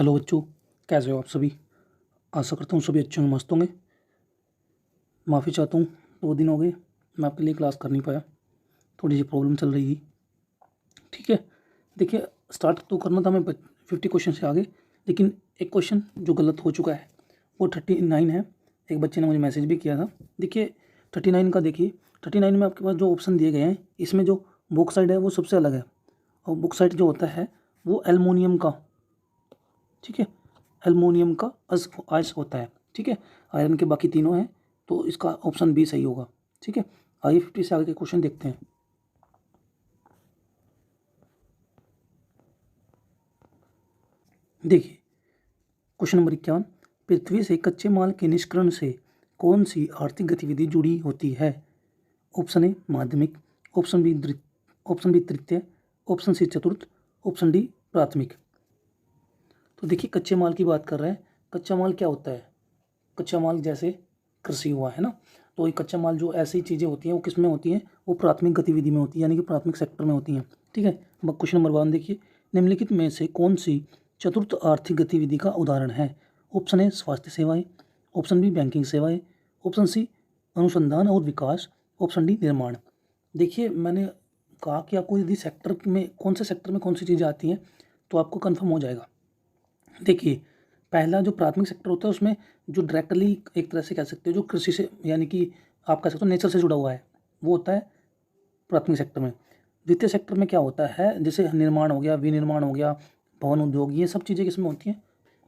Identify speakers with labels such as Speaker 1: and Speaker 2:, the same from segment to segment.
Speaker 1: Hello बच्चों, कैसे हो आप सभी। आशा करता हूँ सभी अच्छे होंगे, मस्त होंगे। माफ़ी चाहता हूँ, 2 दिन हो गए मैं आपके लिए क्लास कर नहीं पाया, थोड़ी सी प्रॉब्लम चल रही थी। ठीक है, देखिए स्टार्ट तो करना था मैं 50 क्वेश्चन से आगे, लेकिन एक क्वेश्चन जो गलत हो चुका है वो 39 है। एक बच्चे ने मुझे मैसेज भी किया था। देखिए 39 का देखिए, 39 में आपके पास जो ऑप्शन दिए गए हैं इसमें जो बॉक्साइड है वो सबसे अलग है, और बॉक्साइड जो होता है वो एल्युमिनियम का, ठीक है, एल्युमिनियम का अयस्क होता है। ठीक है, आयरन के बाकी तीनों हैं, तो इसका ऑप्शन बी सही होगा। ठीक है, आइए 50 से आगे के क्वेश्चन देखते हैं। देखिए क्वेश्चन नंबर 51, पृथ्वी से कच्चे माल के निष्करण से कौन सी आर्थिक गतिविधि जुड़ी होती है। ऑप्शन ए माध्यमिक, ऑप्शन बी तृतीय, ऑप्शन सी चतुर्थ, ऑप्शन डी प्राथमिक। तो देखिए कच्चे माल की बात कर रहे हैं। कच्चा माल क्या होता है? कच्चा माल जैसे कृषि हुआ है ना, तो ये कच्चा माल जो ऐसी चीज़ें होती हैं वो किस में होती हैं? वो प्राथमिक गतिविधि में होती है, यानी कि प्राथमिक सेक्टर में होती हैं। ठीक है, अब क्वेश्चन नंबर 1 देखिए, निम्नलिखित में से कौन सी चतुर्थ आर्थिक गतिविधि का उदाहरण है? ऑप्शन ए स्वास्थ्य सेवाएं, ऑप्शन बी बैंकिंग सेवाएं, ऑप्शन सी अनुसंधान और विकास, ऑप्शन डी निर्माण। देखिए मैंने कहा कि आपको यदि सेक्टर में कौन सी चीज़ें आती हैं तो आपको कन्फर्म हो जाएगा। देखिए पहला जो प्राथमिक सेक्टर होता है उसमें जो डायरेक्टली एक तरह से कह सकते हो जो कृषि से, यानी कि आप कह सकते हो नेचर से जुड़ा हुआ है, वो होता है प्राथमिक सेक्टर में। द्वितीय सेक्टर में क्या होता है, जैसे निर्माण हो गया, विनिर्माण हो गया, भवन उद्योग, ये सब चीज़ें किसमें होती हैं?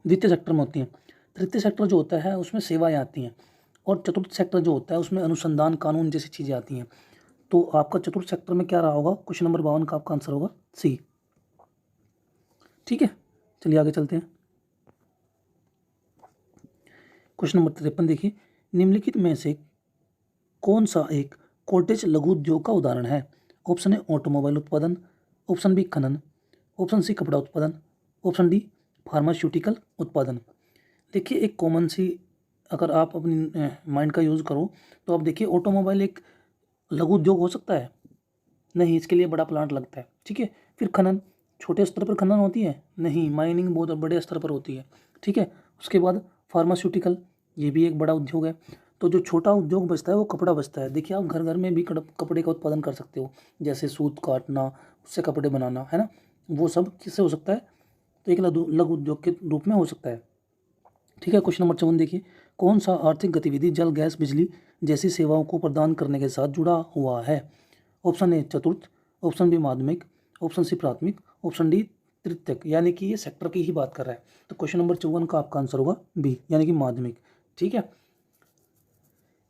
Speaker 1: द्वितीय सेक्टर में होती हैं। तृतीय सेक्टर जो होता है उसमें सेवाएं आती हैं, और चतुर्थ सेक्टर जो होता है उसमें अनुसंधान, कानून जैसी चीज़ें आती हैं। तो आपका चतुर्थ सेक्टर में क्या रहा होगा? क्वेश्चन नंबर 52 का आपका आंसर होगा सी। ठीक है, चलिए आगे चलते हैं। क्वेश्चन नंबर 53 देखिए, निम्नलिखित में से कौन सा एक कॉटेज लघु उद्योग का उदाहरण है? ऑप्शन ए ऑटोमोबाइल उत्पादन, ऑप्शन बी खनन, ऑप्शन सी कपड़ा उत्पादन, ऑप्शन डी फार्मास्यूटिकल उत्पादन। देखिए एक कॉमन सी, अगर आप अपनी माइंड का यूज़ करो तो आप देखिए ऑटोमोबाइल एक लघु उद्योग हो सकता है? नहीं, इसके लिए बड़ा प्लांट लगता है। ठीक है, फिर खनन, छोटे स्तर पर खनन होती है? नहीं, माइनिंग बहुत बड़े स्तर पर होती है। ठीक है, उसके बाद फार्मास्यूटिकल, ये भी एक बड़ा उद्योग है। तो जो छोटा उद्योग बचता है वो कपड़ा बचता है। देखिए आप घर घर में भी कपड़े का उत्पादन कर सकते हो, जैसे सूत काटना, उससे कपड़े बनाना, है ना, वो सब किससे हो सकता है? तो एक लघु लघु उद्योग के रूप में हो सकता है। ठीक है, क्वेश्चन नंबर 54 देखिए, कौन सा आर्थिक गतिविधि जल गैस बिजली जैसी सेवाओं को प्रदान करने के साथ जुड़ा हुआ है? ऑप्शन ए चतुर्थ, ऑप्शन बी माध्यमिक, ऑप्शन सी प्राथमिक, ऑप्शन डी तृतीयक, यानी कि ये सेक्टर की ही बात कर रहा है। तो क्वेश्चन नंबर 54 का आपका आंसर होगा बी, यानी कि माध्यमिक। ठीक है,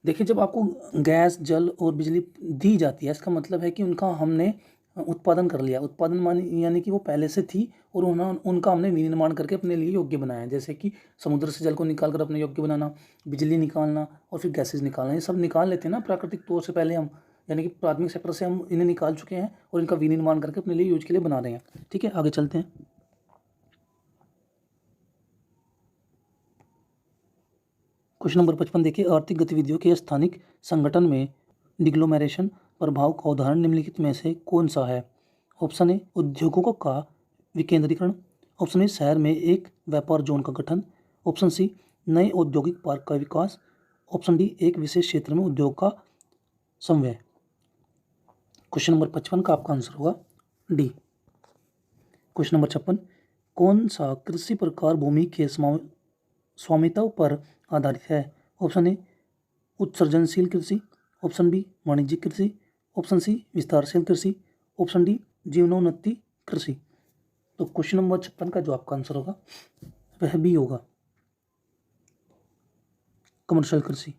Speaker 1: देखिए जब आपको गैस जल और बिजली दी जाती है, इसका मतलब है कि उनका हमने उत्पादन कर लिया। उत्पादन मान यानी कि वो पहले से थी और उनका हमने विनिर्माण करके अपने लिए योग्य बनाया। जैसे कि समुद्र से जल को निकाल कर अपने योग्य बनाना, बिजली निकालना और फिर गैसेज निकालना, ये सब निकाल लेते हैं ना प्राकृतिक तौर से पहले हम, यानी कि प्राथमिक सेक्टर से हम इन्हें निकाल चुके हैं और इनका विनिर्माण करके अपने लिए यूज के लिए बना रहे हैं। ठीक है, आगे चलते हैं। क्वेश्चन नंबर 55 देखिए, आर्थिक गतिविधियों के स्थानिक संगठन में डिग्लोमेरेशन प्रभाव का उदाहरण निम्नलिखित में से कौन सा है? ऑप्शन ए उद्योगों का विकेंद्रीकरण, ऑप्शन ए शहर में एक व्यापार जोन का गठन, ऑप्शन सी नए औद्योगिक पार्क का विकास, ऑप्शन डी एक विशेष क्षेत्र में उद्योग का समन्वय। क्वेश्चन नंबर 55 का आपका आंसर होगा डी। क्वेश्चन नंबर 56, कौन सा कृषि प्रकार भूमि के स्वामित्व पर आधारित है? ऑप्शन ए उत्सर्जनशील कृषि, ऑप्शन बी वाणिज्यिक कृषि, ऑप्शन सी विस्तारशील कृषि, ऑप्शन डी जीवनोन्नति कृषि। तो क्वेश्चन नंबर 56 का जो आपका आंसर होगा वह बी होगा, कमर्शियल कृषि।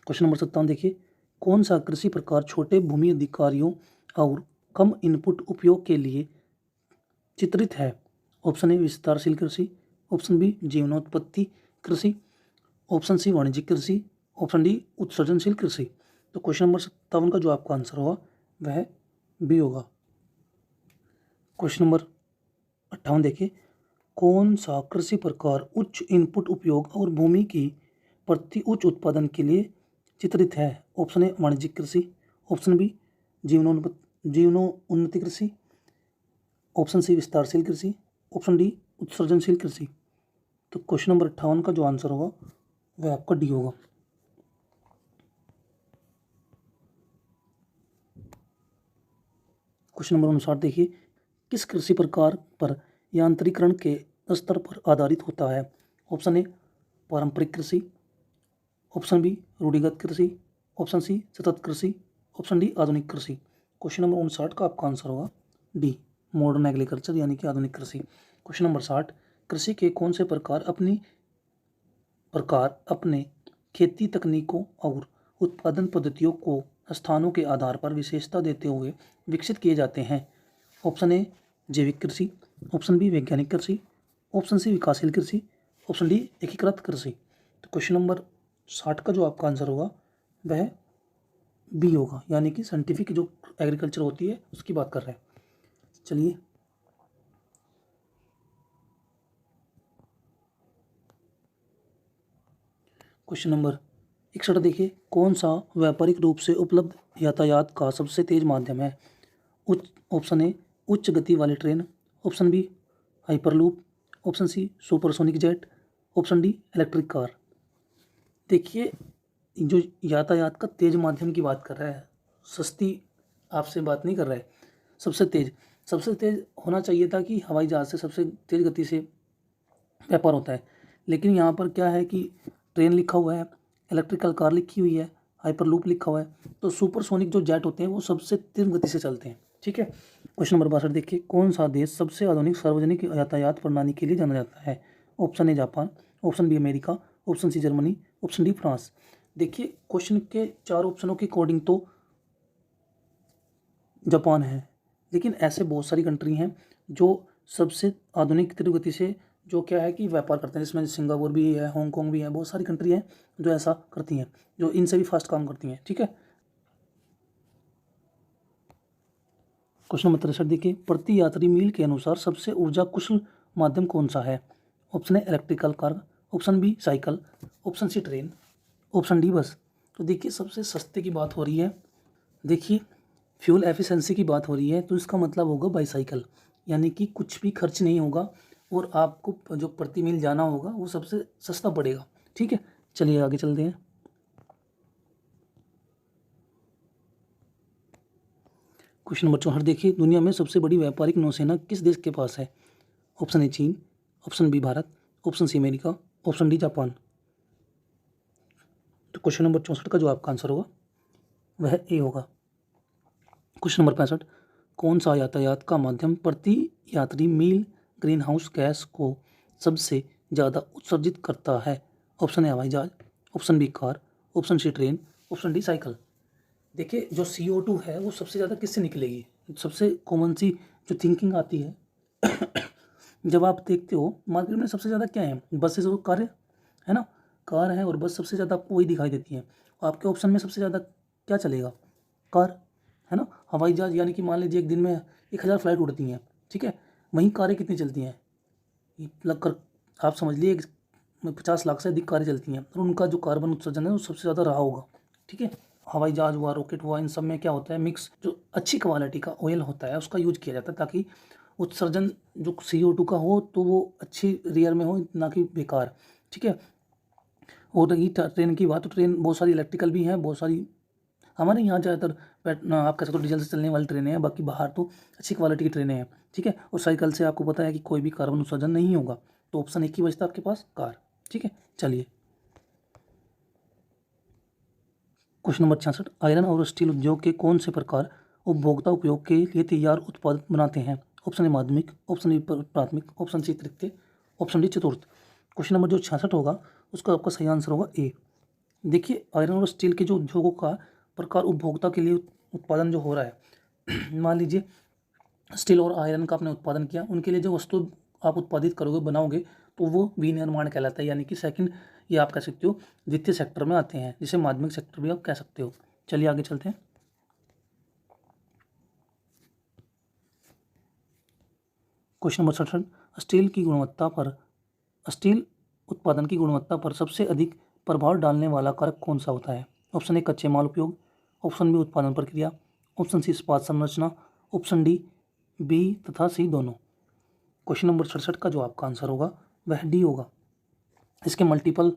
Speaker 1: क्वेश्चन नंबर 57 देखिए, कौन सा कृषि प्रकार छोटे भूमि अधिकारियों और कम इनपुट उपयोग के लिए चित्रित है? ऑप्शन ए विस्तारशील कृषि, ऑप्शन बी जीवनोत्पत्ति कृषि, ऑप्शन सी वाणिज्यिक कृषि, ऑप्शन डी उत्सर्जनशील कृषि। तो क्वेश्चन नंबर 57 का जो आपका आंसर होगा वह बी होगा। क्वेश्चन नंबर 58 देखिए, कौन सा कृषि प्रकार उच्च इनपुट उपयोग और भूमि की प्रति उच्च उत्पादन के लिए चित्रित है? ऑप्शन ए वाणिज्यिक कृषि, ऑप्शन बी जीवनोन्नति कृषि, ऑप्शन सी विस्तारशील कृषि, ऑप्शन डी उत्सर्जनशील कृषि। तो क्वेश्चन नंबर 58 का जो आंसर होगा वह आपका डी होगा। क्वेश्चन नंबर 59 देखिए, किस कृषि प्रकार पर यांत्रिकरण के स्तर पर आधारित होता है? ऑप्शन ए पारंपरिक कृषि, ऑप्शन बी रूढ़िगत कृषि, ऑप्शन सी सतत कृषि, ऑप्शन डी आधुनिक कृषि। क्वेश्चन नंबर 59 का आपका आंसर होगा डी मॉडर्न एग्रीकल्चर यानी कि आधुनिक कृषि। क्वेश्चन नंबर 60, कृषि के कौन से प्रकार अपने खेती तकनीकों और उत्पादन पद्धतियों को स्थानों के आधार पर विशेषता देते हुए विकसित किए जाते हैं? ऑप्शन ए जैविक कृषि, ऑप्शन बी वैज्ञानिक कृषि, ऑप्शन सी विकासशील कृषि, ऑप्शन डी एकीकृत कृषि। तो क्वेश्चन नंबर 60 का जो आपका आंसर होगा वह बी होगा, यानी कि साइंटिफिक जो एग्रीकल्चर होती है उसकी बात कर रहे हैं। चलिए क्वेश्चन नंबर 61 देखिए, कौन सा व्यापारिक रूप से उपलब्ध यातायात का सबसे तेज माध्यम है? ऑप्शन ए उच्च गति वाली train, option B hyperloop, option C supersonic jet, option D electric car. देखिए जो यातायात का तेज माध्यम की बात कर रहा है, सस्ती आपसे बात नहीं कर रहा है। सबसे तेज होना चाहिए था कि हवाई जहाज़ से सबसे तेज गति से व्यापार होता है, लेकिन यहाँ पर क्या है कि ट्रेन लिखा हुआ है, इलेक्ट्रिकल कार लिखी हुई है, हाइपरलूप लिखा हुआ है, तो सुपरसोनिक जो जेट होते हैं वो सबसे तेज गति से चलते हैं। ठीक है। क्वेश्चन नंबर 62 देखिए, कौन सा देश सबसे आधुनिक सार्वजनिक यातायात प्रणाली के लिए जाना जाता है? Option A Japan, option B America, option C Germany, option D France. देखिए क्वेश्चन के 4 ऑप्शनों के अकॉर्डिंग तो जापान है, लेकिन ऐसे बहुत सारी कंट्री हैं जो सबसे आधुनिक तीव्र गति से जो क्या है कि व्यापार करते हैं, जिसमें सिंगापुर भी है, हांगकॉन्ग भी है, बहुत सारी कंट्री हैं जो ऐसा करती हैं, जो इनसे भी फास्ट काम करती हैं। ठीक है। क्वेश्चन नंबर 63 देखिए, प्रति यात्री मील के अनुसार सबसे ऊर्जा कुशल माध्यम कौन सा है? Option A electrical car, option B cycle, option C train, option D bus. तो देखिए सबसे सस्ते की बात हो रही है, देखिए फ्यूल एफिशिएंसी की बात हो रही है, तो इसका मतलब होगा बाईसाइकिल, यानी कि कुछ भी खर्च नहीं होगा और आपको जो प्रति मील जाना होगा वो सबसे सस्ता पड़ेगा। ठीक है, चलिए आगे चलते हैं। क्वेश्चन नंबर 64 देखिए, दुनिया में सबसे बड़ी व्यापारिक नौसेना किस देश के पास है? ऑप्शन ए चीन, option B Bharat, option C America, option D Japan. तो क्वेश्चन नंबर 64 का जो आपका आंसर होगा वह ए होगा। क्वेश्चन नंबर 65, कौन सा यातायात का माध्यम प्रति यात्री मील ग्रीन हाउस गैस को सबसे ज़्यादा उत्सर्जित करता है? ऑप्शन ए हवाई जहाज, option B car, option C train, option D cycle. देखिए जो CO2 है वो सबसे ज़्यादा किससे निकलेगी? सबसे कॉमन सी जो थिंकिंग आती है जब आप देखते हो मार्केट में सबसे ज़्यादा क्या है, बसेस और कार है ना, कार है और बस सबसे ज़्यादा आपको वही दिखाई देती है। आपके ऑप्शन में सबसे ज़्यादा क्या चलेगा? कार, है ना। हवाई जहाज यानी कि मान लीजिए एक दिन में 1000 फ्लाइट उड़ती हैं, ठीक है, वहीं कारें कितनी चलती हैं? लगकर आप समझ लिए 50 लाख से अधिक कारें चलती हैं और उनका जो कार्बन उत्सर्जन है वो सबसे ज़्यादा रहा होगा। ठीक है, हवाई जहाज हुआ, रॉकेट हुआ, इन सब में क्या होता है, मिक्स जो अच्छी क्वालिटी का ऑयल होता है उसका यूज किया जाता है, ताकि उत्सर्जन जो CO2 का हो तो वो अच्छी रेयर में हो, ना कि बेकार। ठीक है। और रही ट्रेन की बात, तो ट्रेन बहुत सारी इलेक्ट्रिकल भी हैं, बहुत सारी हमारे यहाँ ज़्यादातर आप कह सकते हो डीजल से चलने वाली ट्रेनें हैं, बाकी बाहर तो अच्छी क्वालिटी की ट्रेनें हैं। ठीक है, और साइकिल से आपको पता है कि कोई भी कार्बन उत्सर्जन नहीं होगा, तो ऑप्शन एक ही बचता आपके पास, कार। ठीक है, चलिए क्वेश्चन नंबर 66, आयरन और स्टील उद्योग के कौन से प्रकार उपभोक्ता उपयोग के लिए तैयार उत्पाद बनाते हैं? ऑप्शन ए माध्यमिक, ऑप्शन बी प्राथमिक, ऑप्शन सी तृतीय, ऑप्शन डी चतुर्थ। क्वेश्चन नंबर जो 66 होगा उसका आपका सही आंसर होगा ए। देखिए आयरन और स्टील के जो उद्योगों का प्रकार उपभोक्ता के लिए उत्पादन जो हो रहा है मान लीजिए स्टील और आयरन का आपने उत्पादन किया, उनके लिए जो वस्तु आप उत्पादित करोगे बनाओगे तो वो विनिर्माण कहलाता है, यानी कि सेकंड, ये आप कह सकते हो द्वितीय सेक्टर में आते हैं, जिसे माध्यमिक सेक्टर भी आप कह सकते हो। चलिए आगे चलते हैं। क्वेश्चन नंबर 67, स्टील उत्पादन की गुणवत्ता पर सबसे अधिक प्रभाव डालने वाला कारक कौन सा होता है? ऑप्शन ए कच्चे माल उपयोग, ऑप्शन बी उत्पादन प्रक्रिया, ऑप्शन सी इस्पात संरचना, ऑप्शन डी बी तथा सी दोनों। क्वेश्चन नंबर 67 का जो आपका आंसर होगा वह डी होगा। इसके मल्टीपल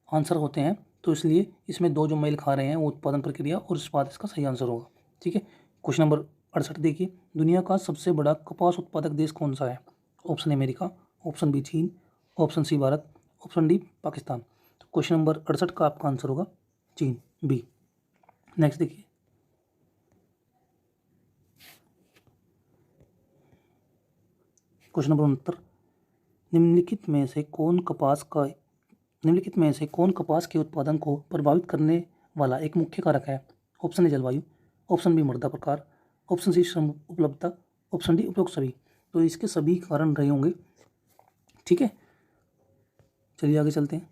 Speaker 1: आंसर होते हैं तो इसलिए इसमें दो जो मेल खा रहे हैं वो उत्पादन प्रक्रिया और इस्पात इसका सही आंसर होगा। ठीक है, क्वेश्चन नंबर 68 देखिए, दुनिया का सबसे बड़ा कपास उत्पादक देश कौन सा है? ऑप्शन अमेरिका, ऑप्शन बी चीन, option C Bharat, option D Pakistan. तो क्वेश्चन नंबर 68 का आपका आंसर होगा चीन, बी। नेक्स्ट देखिए, क्वेश्चन नंबर 69, निम्नलिखित में से कौन कपास के उत्पादन को प्रभावित करने वाला एक मुख्य कारक है? ऑप्शन ए जलवायु, ऑप्शन बी मृदा प्रकार, ऑप्शन सी श्रम उपलब्धता, ऑप्शन डी उपरोक्त सभी। तो इसके सभी कारण रहे होंगे। ठीक है, चलिए आगे चलते हैं।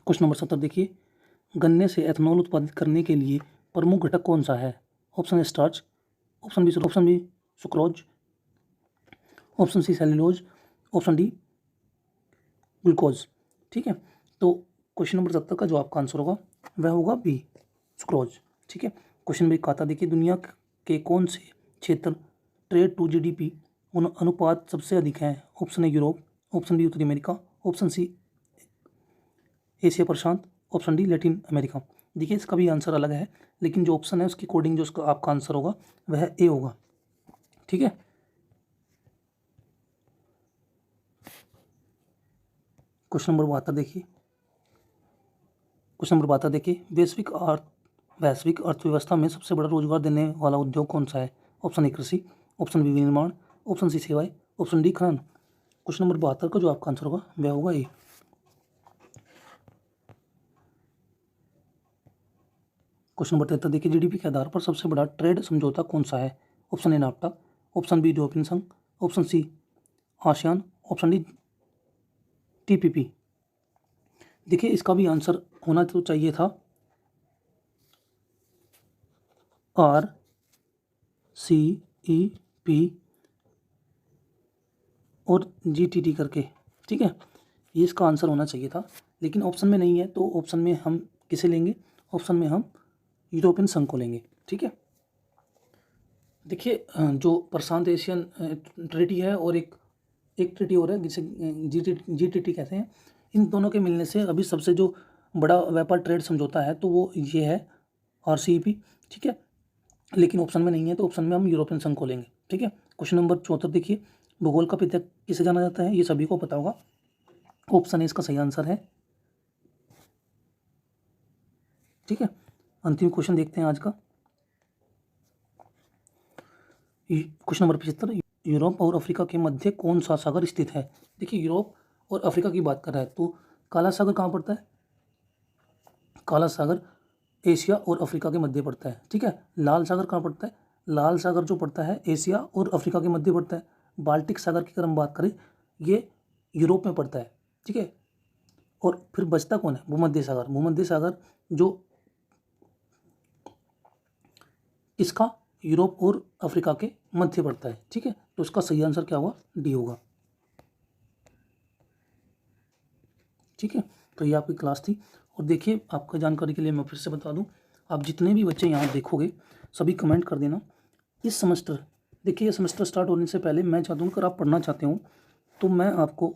Speaker 1: क्वेश्चन नंबर 70 देखिए, गन्ने से एथनॉल उत्पादित करने के लिए प्रमुख घटक कौन सा है? Option A starch, option B sucrose, option C cellulose, option D glucose. ठीक है, तो क्वेश्चन नंबर 70 का जो आपका आंसर होगा वह होगा बी सुक्रोज। ठीक है, क्वेश्चन नंबर 71 देखिए, दुनिया के कौन से क्षेत्र ट्रेड टू जीडीपी अनुपात सबसे अधिक है? Option A Europe, option B उत्तरी अमेरिका, ऑप्शन सी एशिया प्रशांत, ऑप्शन डी लैटिन अमेरिका। देखिए इसका भी आंसर अलग है, लेकिन जो ऑप्शन है उसके अकॉर्डिंग जो उसका आपका आंसर होगा वह ए होगा। ठीक है, क्वेश्चन नंबर 72 देखिए, वैश्विक अर्थव्यवस्था में सबसे बड़ा रोजगार देने वाला उद्योग कौन सा है? ऑप्शन ए कृषि, ऑप्शन बी विनिर्माण, ऑप्शन सी सेवाएं, ऑप्शन डी खनन। क्वेश्चन नंबर 72 का जो आपका आंसर होगा वह होगा ए। क्वेश्चन नंबर 73 देखिए, जीडीपी के आधार पर सबसे बड़ा ट्रेड समझौता कौन सा है? Option A NAFTA, option B European संघ, option C ASEAN, option D TPP. देखिए इसका भी आंसर होना तो चाहिए था RCEP और GTT करके। ठीक है, ये इसका आंसर होना चाहिए था, लेकिन ऑप्शन में नहीं है, तो ऑप्शन में हम किसे लेंगे? ऑप्शन में हम यूरोपियन संघ को लेंगे। ठीक है, देखिए जो प्रशांत एशियन ट्रीटी है और एक ट्रीटी और है जिसे GTT कहते हैं, इन दोनों के मिलने से अभी सबसे जो बड़ा व्यापार ट्रेड समझौता है तो वो ये है RCEP। ठीक है, लेकिन ऑप्शन में नहीं है, तो ऑप्शन में हम यूरोपियन संघ को लेंगे। ठीक है, क्वेश्चन नंबर 74 देखिए, भूगोल का पिता किसे जाना जाता है? ये सभी को पता होगा, ऑप्शन ए इसका सही आंसर है। ठीक है, अंतिम क्वेश्चन देखते हैं आज का। क्वेश्चन नंबर 75, यूरोप और अफ्रीका के मध्य कौन सा सागर स्थित है? देखिए यूरोप और अफ्रीका की बात कर रहा है तो काला सागर कहाँ पड़ता है? काला सागर एशिया और अफ्रीका के मध्य पड़ता है। ठीक है, लाल सागर कहाँ पड़ता है? लाल सागर जो पड़ता है एशिया और अफ्रीका के मध्य पड़ता है। बाल्टिक सागर की अगर हम बात करें ये यूरोप में पड़ता है। ठीक है, और फिर बचता कौन है? भूमध्य सागर। भूमध्य सागर जो इसका यूरोप और अफ्रीका के मध्य पड़ता है। ठीक है, तो उसका सही आंसर क्या होगा? डी होगा। ठीक है, तो ये आपकी क्लास थी। और देखिए आपका जानकारी के लिए मैं फिर से बता दूं, आप जितने भी बच्चे यहाँ देखोगे सभी कमेंट कर देना। इस सेमेस्टर देखिए, ये सेमेस्टर स्टार्ट होने से पहले मैं चाहता हूँ अगर आप पढ़ना चाहते हो तो मैं आपको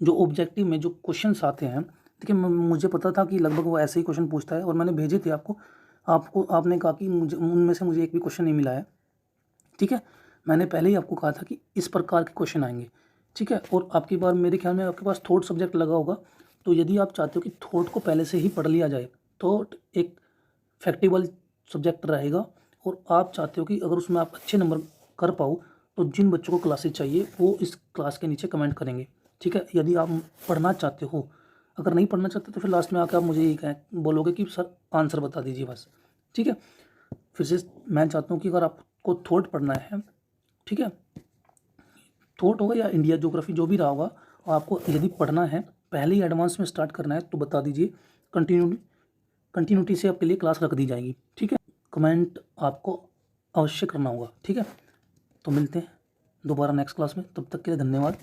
Speaker 1: जो ऑब्जेक्टिव में जो क्वेश्चंस आते हैं, देखिए मुझे पता था कि लगभग वो ऐसे ही क्वेश्चन पूछता है और मैंने भेजे थे आपको आपने कहा कि मुझे उनमें से मुझे एक भी क्वेश्चन नहीं मिला है। ठीक है, मैंने पहले ही आपको कहा था कि इस प्रकार के क्वेश्चन आएंगे। ठीक है, और आपकी बार मेरे ख्याल में आपके पास थॉट सब्जेक्ट लगा होगा, तो यदि आप चाहते हो कि थॉट को पहले से ही पढ़ लिया जाए, थॉट एक फैक्टेबल सब्जेक्ट रहेगा और आप चाहते हो कि अगर उसमें आप अच्छे नंबर कर पाओ तो जिन बच्चों को क्लासेस चाहिए वो इस क्लास के नीचे कमेंट करेंगे। ठीक है, यदि आप पढ़ना चाहते हो, अगर नहीं पढ़ना चाहते तो फिर लास्ट में आकर आप मुझे यही बोलोगे कि सर आंसर बता दीजिए बस। ठीक है, फिर से मैं चाहता हूँ कि अगर आपको थॉट पढ़ना है, ठीक है, थॉट होगा या इंडिया ज्योग्राफी जो भी रहा होगा, और आपको यदि पढ़ना है पहले ही एडवांस में स्टार्ट करना है तो बता दीजिए, कंटिन्यूटी से आपके लिए क्लास रख दी जाएगी। ठीक है, कमेंट आपको अवश्य करना होगा। ठीक है, तो मिलते हैं दोबारा नेक्स्ट क्लास में, तब तक के लिए धन्यवाद।